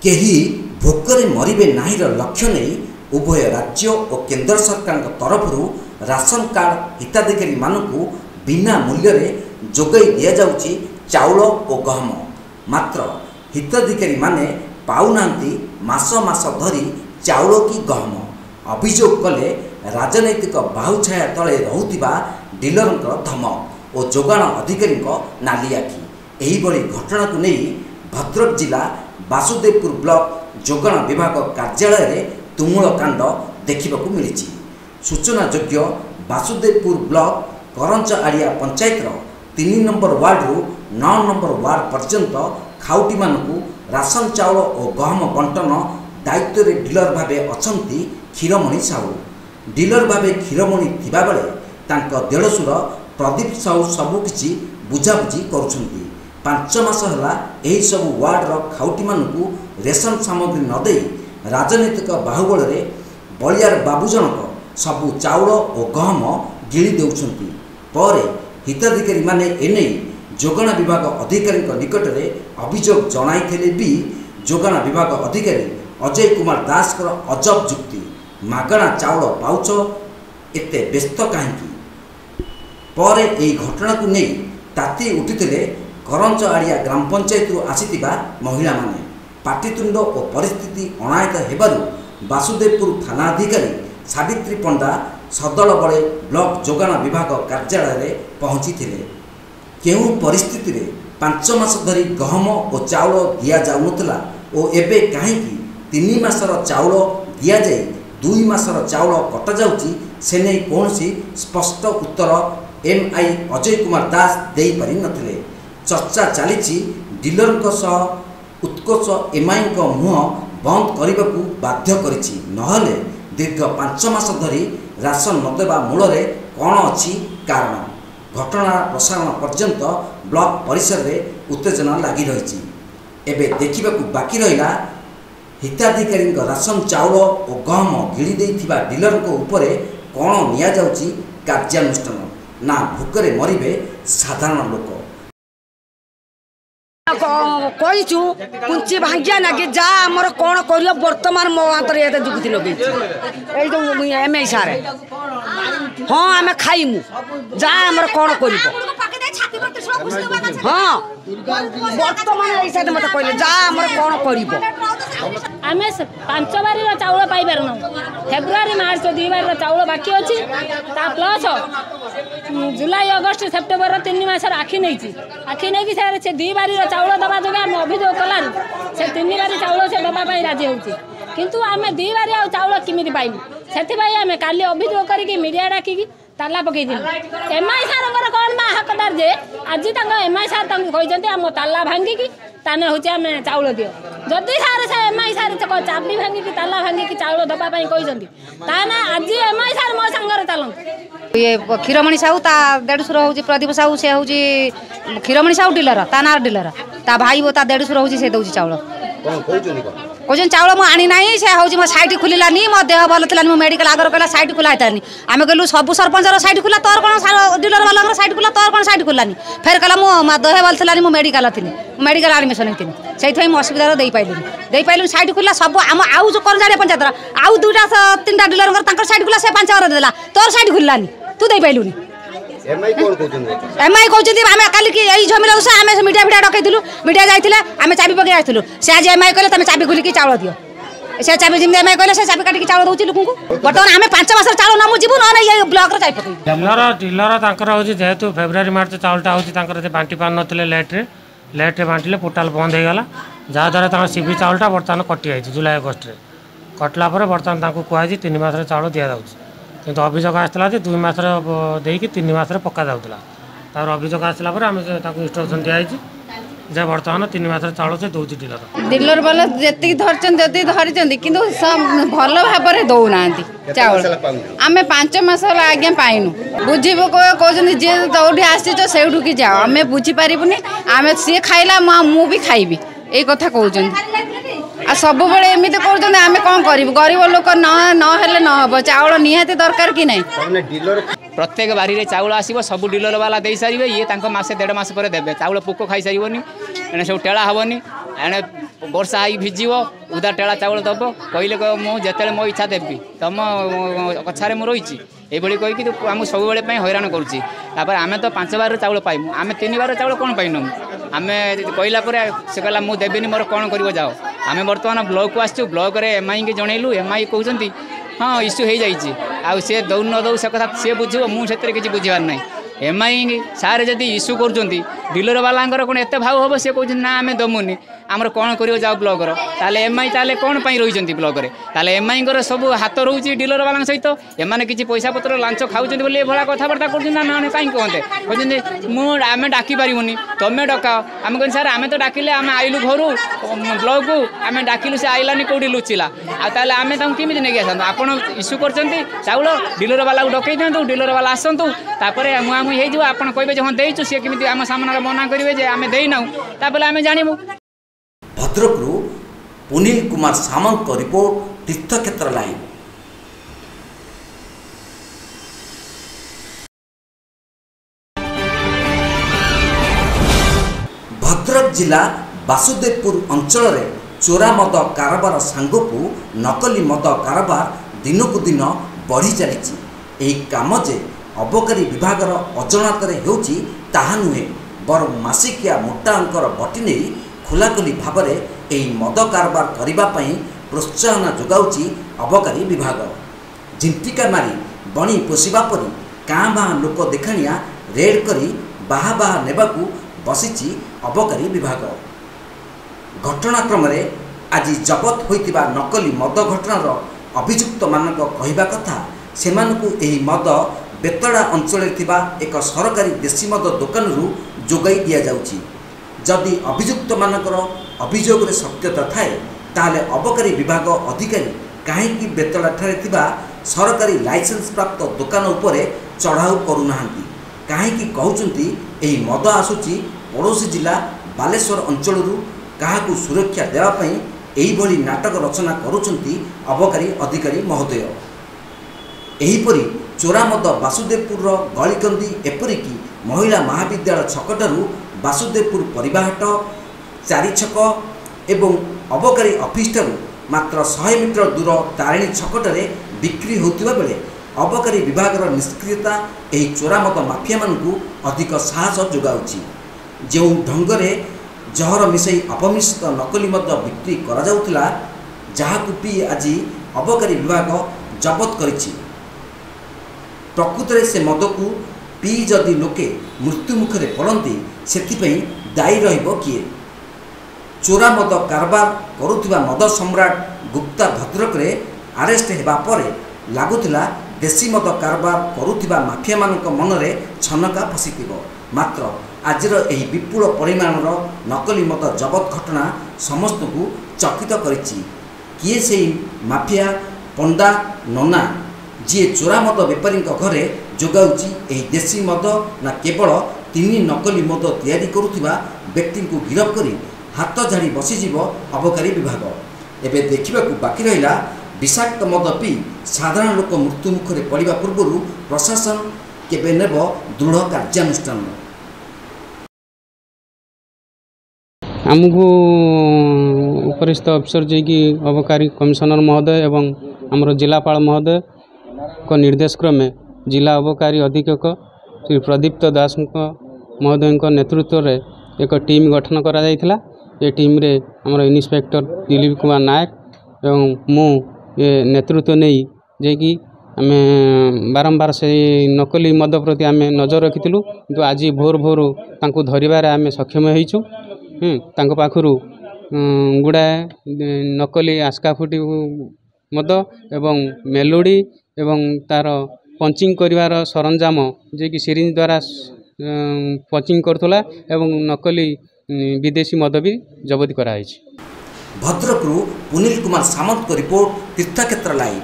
केही भोकरे मरिबे नाहीर लक्ष्य नहीं उभय राज्य और केंद्र सरकार तरफरु राशन कार्ड हिताधिकारी मानकु बिना मूल्य रे जोगाई दिया जाउची चाउल और गहम। मात्र हिताधिकारी माने पाउनांती मास मास धरी चाउल की गहम। अभियोग कले राजनैतिक बाहुछाया तले रहुतिबा डीलरंकर धमक और जोगाण अधिकारी नाली आखि। एही बड़ी घटना को नहीं भद्रक जिला वासुदेवपुर ब्लॉक जोगाण विभाग कार्यालय रे तुमुल कांड देखा मिली। सूचना योग्य Basudevpur block Karanch Adia panchayat 3 number ward रु 9 नंबर वार्ड पर्यंत खाउटी मानकु राशन चाउल और गहम बंटन दायित्व रे डीलर भावे अछंती क्षीरमणि साहू। डीलर भावे क्षीरमणि थिबा बेले तांको देढ़सुर प्रदीप साहू सबुकिछि बुझाबुझी करुछंती। 5 मास होला एही सब वार्ड रो खाउटी मानकु रेशन सामग्री न देई राजनैतिक बाहुबल रे बलियार बाबू जनक सबु चाउल और गहम गिली देउछंती। परे हिताधिकारी माने एने जोगाण विभाग अधिकारी निकट में अभियोग जणाइथिले भी जोगाण विभाग अधिकारी अजय कुमार दास को अजब जुक्ति मागणा चाउल पाउच एते व्यस्त कहीं। पर यही घटना को नहीं ताती उठिथिले करंच आड़िया ग्राम पंचायत आसीथिबा महिला माने। पाटितुंड और परिस्थिति अणायत हेबारु वासुदेवपुर थाना अधिकारी सावित्री पंडा सदल बड़े ब्लॉक जोगाण विभाग कार्यालय रे पहुंची थिले। केउ परिस्थिति रे 5 मास धरी गहम और चाउल दिया जाउनथला और एबे काहेकि 3 मासर चाउल दिया जाए 2 मासर चाउल कटा जाउची से नहीं कौनसी स्पष्ट उत्तर एमआई अजय कुमार दास देई पारि नथिले। चर्चा चली डीलर सह उत्कोच एमआई मुह बंद करने को बाध्य करिछि। नहले दीर्घ 5 मास धरी राशन नदेवा मूल रे कौन अच्छी कारण। घटना प्रसारण पर्यंत ब्लॉक परिसर में उत्तेजना लगी रही। एबे देखा बाकी रहा हिताधिकारी राशन चाउल और गहम गिली देइथिबा डीलर उपरे कौन निया जाउची कार्यानुष्ठान ना भूकरे मरिबे साधारण लोक। कहीचु कुंची भांगिया ना कि जा आमर कौन कर बर्तमान मो हाथ में जुगुती लगे जो एमआई सारे हाँ आम खाइमु जा आमर कौन कर हाँ बर्तमान मत कहले जा आमर कौन कर आम 5 बारी चाउल पाई पारना फेब्रुआरी मार्च 2 बारी चाउल बाकी अच्छी प्लस जुलाई अगस्ट सेप्टेम्बर 3 मास आखि नहीं आखि नहीं से 2 बारी चाउल दबा जो आम अभियोग कलु से 3 बारी चाउल से दबाई राजी होती किंतु आम 2 बारी चाउल किमिति पाइबु से आम काली अभियोग करके मीडिया डाकिकी ताला पकई एमआई सार कौन मा हकदार जे आज एमआई सार कहते आम ताला भांगिकी ताने हूँ आम चाउल दियो जदि सार से एमआई सार चाबी भांगिकी ताला भांगिकी चाउल दबाई कहते ताना आज एमआई सार मो सांगर चलते ये क्षीरमणि साहू ता देढ़सुर हूँ प्रदीप साहू से हूँ क्षीरमणि साहू डीलर ता ना डीलर ता भाई वो ता देढ़सुर हूँ से दौर चाउल कहते चाउल मुझे आनी ना से हूँ मो सैट खुलानी मो देह भल थी मो मेडिकल आगर कहला सैट खुला होता आम कहलु सब सरपंच सैट खुला तोर कौन डीलर वाला सैट खुला तोर कौन सैट खुलानी फेर कहला मो देह भल थी मो मेडिकल थी मेडिकल आडमिशन होती से असुविधा दे पाइलु सैट खुला सब आम आउ जो करंजाड़िया पंचायत आउ 2-3टा डीलर सैट खुला से 5 बार देला तोर सैट खुलानी तू दे पाइलुनी एमआई कहते आम कल यही झमेला आम मीडिया फिडिया डकईलु मीडिया जाइए आम चाबी पकड़ आसलु से आज एमआई कहले तुम चाबी खुलिकी चाउल दियो से चाबी जमी एमआई कहले से चाबी काटिकी चाउल दौर लोक बर्तमान आम 5 मास चाउल नमु जीवु ना ये ब्लॉक रे चाबी पकड़ डीलर जेहेतु फेब्रुआरी मार्च चाउलटा होती बांटी पार ना लेट्रे बांटिले पोर्टाल बंद हो गला जहाँद्वारा सीबी चाउलटा बर्तमान कटि जाइए जुलाई अगस्ट में कटला बर्तमान कहुई 3 मास चाउल दि जाऊँ किंतु अभियोग आसला 2 मास देकी 3 मास पका जाऊला तार अभियोग आसला आम इंस्ट्रक्शन दिखाई जे बर्तमान 3 मास चाउल से दौर डीलर वाला जी धरी कि भल भाव में दौना चाउल आम 5 मास आज्ञा पाइनु बुझे कहते जी दौड़ी आसी से जाओ आम बुझीपारूनी आम सी खाइला मु भी खाइबी ये कथा कहते आ सब बेले एमती कर आम कौन करूँ गरीब लोक नहेले न हम चाउल निहाती दरकार कि नहीं प्रत्येक बारी रे चाउल आसो सब डीलर वाला दे सारे ये मासे 1.5 मास पर देवे चाउल पोक खाई सारे सब टेला हेनी एणे ବର୍ଷା ହେଇ ଭିଜିବ ଉଦା ଟେଳା ଚାଉଳ ଦେବ କହିଲେ ମୁଁ ଯେତେବେଳେ ମୋ ଇଚ୍ଛା ଦେବି ତମ କଛାରେ ମୁଁ ରହିଛି ଏଇଭଳି କହିକି ଆମକୁ ସବୁବେଳେ ପାଇଁ ହଇରାଣ କରୁଛି। ତାପରେ ଆମେ ତ 5 ବାରର ଚାଉଳ ପାଇମୁ, ଆମେ 3 ବାରର ଚାଉଳ କ'ଣ ପାଇଁ ନେବୁ? ଆମେ କହିଲା ପରେ ସେ କହିଲା ମୁଁ ଦେବିନି, ମୋର କ'ଣ କରିବ ଯାଅ। ଆମେ ବର୍ତ୍ତମାନ ବ୍ଲକକୁ ଆସିଛୁ, ବ୍ଲକରେ ଏମ୍ଆଇକି ଜଣେଇଲୁ, ଏମ୍ଆଇ କହୁଛନ୍ତି ହଁ ଇସ୍ୟୁ ହେଇଯାଇଛି, ଆଉ ସିଏ ଦଉ ନ ଦଉ ସେ କଥା ସିଏ ବୁଝିବ, ମୁଁ ସେଥିରେ କିଛି ବୁଝିବାର ନାହିଁ। ଏମ୍ଆଇ ସାର୍ ଯଦି ଇସ୍ୟୁ କରୁଛନ୍ତି ଡିଲର ବାଲାଙ୍କର କ'ଣ ଏତେ ଭାव ହେବ? ସିଏ କହୁଛନ୍ତି ନା ଆମେ ଦେବୁନି, ଆମର କ'ଣ କରିବ ଯାଅ ବ୍ଲକର। ତାହେଲେ ଏମ୍ଆଇ ତାହେଲେ କ'ଣ ପାଇଁ ରହିଛନ୍ତି ବ୍ଲକରେ? ତାହେଲେ ଏମ୍ଆଇଙ୍କର ସବୁ ହାତ ରହୁଛି ଡିଲର ବାଲାଙ୍କ ସହିତ। ଏମାନେ କିଛି ପଇସା ପତ୍ର ଲାଞ୍ଚ ଖାଉଛନ୍ତି ବୋଲି ଏଭଳିଆ କଥାବାର୍ତ୍ତା କରୁଛନ୍ତି ନା ନା କାହିଁକି କହନ୍ତେ? କହୁଛନ୍ତି ଆମେ ଡାକି ପାରିବୁନି, ତମେ ଡକାଅ। ଆମେ କହିଲି ସାର୍ ଆମେ ତ ଡାକିଲେ, ଆମେ ଆଇଲୁ ଘରୁ ବ୍ଲକକୁ, ଆମେ ଡାକିଲୁ ସେ ଆଇଲାନି, କେଉଁଠି ଲୁଚିଲା, ଆଉ ତାହେଲେ ଆମେ ତାଙ୍କୁ କେମିତି ନେଇକି ଆସନ୍ତୁ? ଆପଣ ଇସ୍ୟୁ କରିଛନ୍ତି ଚାଉଳ, ଡିଲର ବାଲାକୁ ଡକେଇ ଦିଅନ୍ତୁ, ଡିଲର ବାଲା ଆସନ୍ତୁ, ତାପରେ ମୁହାଁମୁହିଁ ହେଇଯିବ। ଆପଣ କହିବେ ଯେ ହଁ ଦେଇଛୁ, ସିଏ କେମିତି ଆମ ସାମ୍ନାରେ ମନା କରିବେ ଯେ ଆମେ ଦେଇନାହୁଁ, ତାପରେ ଆମେ ଜାଣିବୁ। ଭଦ୍ରକରୁ ପୁନିଲ କୁମାର ସାମନ୍ତଙ୍କ ରିପୋର୍ଟ, ତୀର୍ଥକ୍ଷେତ୍ର ଲାଇଭ୍। ଭଦ୍ରକ ଜିଲ୍ଲା ବାସୁଦେବପୁର ଅଞ୍ଚଳରେ ଚୋରା ମଦ କାରବାର ସାଙ୍ଗକୁ ନକଲି ମଦ କାରବାର ଦିନକୁ ଦିନ ବଢ଼ି ଚାଲିଛି। ଏହି କାମ ଯେ ଅବକାରୀ ବିଭାଗର ଅଜଣାତରେ ହେଉଛି ତାହା ନୁହେଁ, ବରଂ ମାସିକିଆ ମୋଟା ଅଙ୍କର ବଟି ନେଇ ଖୋଲାଖୋଲି ଭାବରେ ଏହି ମଦ କାରବାର କରିବା ପାଇଁ ପ୍ରୋତ୍ସାହନ ଯୋଗାଉଛି ଅବକାରୀ ବିଭାଗ। ଝିଣ୍ଟିକା ମାରି ବଣି ପୋଷିବା ପରି କାଁ ଭାଁ ଲୋକ ଦେଖାଣିଆ ରେଡ୍ କରି ବାହା ନେବାକୁ ବସିଛି ଅବକାରୀ ବିଭାଗ। ଘଟଣାକ୍ରମରେ ଆଜି ଜବତ ହୋଇଥିବା ନକଲି ମଦ ଘଟଣାର ଅଭିଯୁକ୍ତମାନଙ୍କ କହିବା କଥା, ସେମାନଙ୍କୁ ଏହି ମଦ ବେତଡ଼ା ଅଞ୍ଚଳରେ ଥିବା ଏକ ସରକାରୀ ଦେଶୀ ମଦ ଦୋକାନରୁ ଯୋଗାଇ ଦିଆଯାଉଛି। ଯଦି ଅଭିଯୁକ୍ତମାନଙ୍କର ଅଭିଯୋଗରେ ସତ୍ୟତା ଥାଏ, ତାହେଲେ ଅବକାରୀ ବିଭାଗ ଅଧିକାରୀ କାହିଁକି ବେତଡ଼ାଠାରେ ଥିବା ସରକାରୀ ଲାଇସେନ୍ସ ପ୍ରାପ୍ତ ଦୋକାନ ଉପରେ ଚଢ଼ାଉ କରୁନାହାନ୍ତି? କାହିଁକି କହୁଛନ୍ତି ଏହି ମଦ ଆସୁଛି ପଡ଼ୋଶୀ ଜିଲ୍ଲା ବାଲେଶ୍ୱର ଅଞ୍ଚଳରୁ? କାହାକୁ ସୁରକ୍ଷା ଦେବା ପାଇଁ ଏହିଭଳି ନାଟକ ରଚନା କରୁଛନ୍ତି ଅବକାରୀ ଅଧିକାରୀ ମହୋଦୟ? ଏହିପରି ଚୋରା ମଦ ବାସୁଦେବପୁରର ଗଳିକନ୍ଦି, ଏପରିକି ମହିଳା ମହାବିଦ୍ୟାଳୟ ଛକଠାରୁ ବାସୁଦେବପୁର ପରିବାହାଟ, 4 ଛକ ଏବଂ ଅବକାରୀ ଅଫିସଠାରୁ ମାତ୍ର 100 ମିଟର ଦୂର ତାରିଣୀ ଛକଠାରେ ବିକ୍ରି ହେଉଥିବା ବେଳେ ଅବକାରୀ ବିଭାଗର ନିଷ୍କ୍ରିୟତା ଏହି ଚୋରା ମଦ ମାଫିଆମାନଙ୍କୁ ଅଧିକ ସାହସ ଯୋଗାଉଛି। ଯେଉଁ ଢଙ୍ଗରେ ଜହର ମିଶାଇ ଅପମିଶ୍ରିତ ନକଲି ମଦ ବିକ୍ରି କରାଯାଉଥିଲା, ଯାହାକୁ ପିଇ ଆଜି ଅବକାରୀ ବିଭାଗ ଜବତ କରିଛି। ପ୍ରକୃତରେ ସେ ମଦକୁ ପିଇ ଯଦି ଲୋକେ ମୃତ୍ୟୁ ମୁଖରେ ପଡ଼ନ୍ତି, ସେଥିପାଇଁ ଦାୟୀ ରହିବ କିଏ? ଚୋରା ମଦ କାରବାର କରୁଥିବା ମଦ ସମ୍ରାଟ ଗୁପ୍ତା ଭଦ୍ରକରେ ଆରେଷ୍ଟ ହେବା ପରେ ଲାଗୁଥିଲା ଦେଶୀ ମଦ କାରବାର କରୁଥିବା ମାଫିଆମାନଙ୍କ ମନରେ ଛନକା ପଶିଥିବ। ମାତ୍ର ଆଜିର ଏହି ବିପୁଳ ପରିମାଣର ନକଲି ମଦ ଜବତ ଘଟଣା ସମସ୍ତଙ୍କୁ ଚକିତ କରିଛି। କିଏ ସେହି ମାଫିଆ ପଣ୍ଡା ନନା ଯିଏ ଚୋରା ମଦ ବେପାରୀଙ୍କ ଘରେ ଯୋଗାଉଛି ଏହି ଦେଶୀ ମଦ, ନା କେବଳ 3 ନକଲି ମଦ ତିଆରି କରୁଥିବା ବ୍ୟକ୍ତିଙ୍କୁ ଗିରଫ କରି ହାତ ଝାଡ଼ି ବସିଯିବ ଅବକାରୀ ବିଭାଗ? ଏବେ ଦେଖିବାକୁ ବାକି ରହିଲା ବିଷାକ୍ତ ମଦ ପିଇ ସାଧାରଣ ଲୋକ ମୃତ୍ୟୁ ମୁଖରେ ପଡ଼ିବା ପୂର୍ବରୁ ପ୍ରଶାସନ କେବେ ନେବ ଦୃଢ଼ କାର୍ଯ୍ୟାନୁଷ୍ଠାନ? आमको उपरिस्थ अफिसर जी अबकारी कमिशनर महोदय एवं आमर जिलापाल महोदय को निर्देश क्रमे जिला अबकारी अधीक्षक श्री प्रदीप्त दास महोदय नेतृत्व में एक टीम गठन करा जायथिला। ये टीम रे आमर इन्स्पेक्टर दिलीप कुमार नायक एवं मु ये नेतृत्व नहीं जे आम बारंबार से नकली मद प्रति आम नजर रखिलु, किंतु आज भोर भोर तांको धरिबार आम सक्षम होइछु। तांको पाखरु गुड़ाए नकली आस्काफुटी मद एवं मेलोडी एवं तार पंचिंग करिवार सरंजाम जे कि सिरिंज द्वारा पंचिंग करथला एवं नकली विदेशी मद भी जबत कराई। भद्रकरू पुनिल कुमार सामंत को रिपोर्ट, तीर्थक्षेत्र लाइव।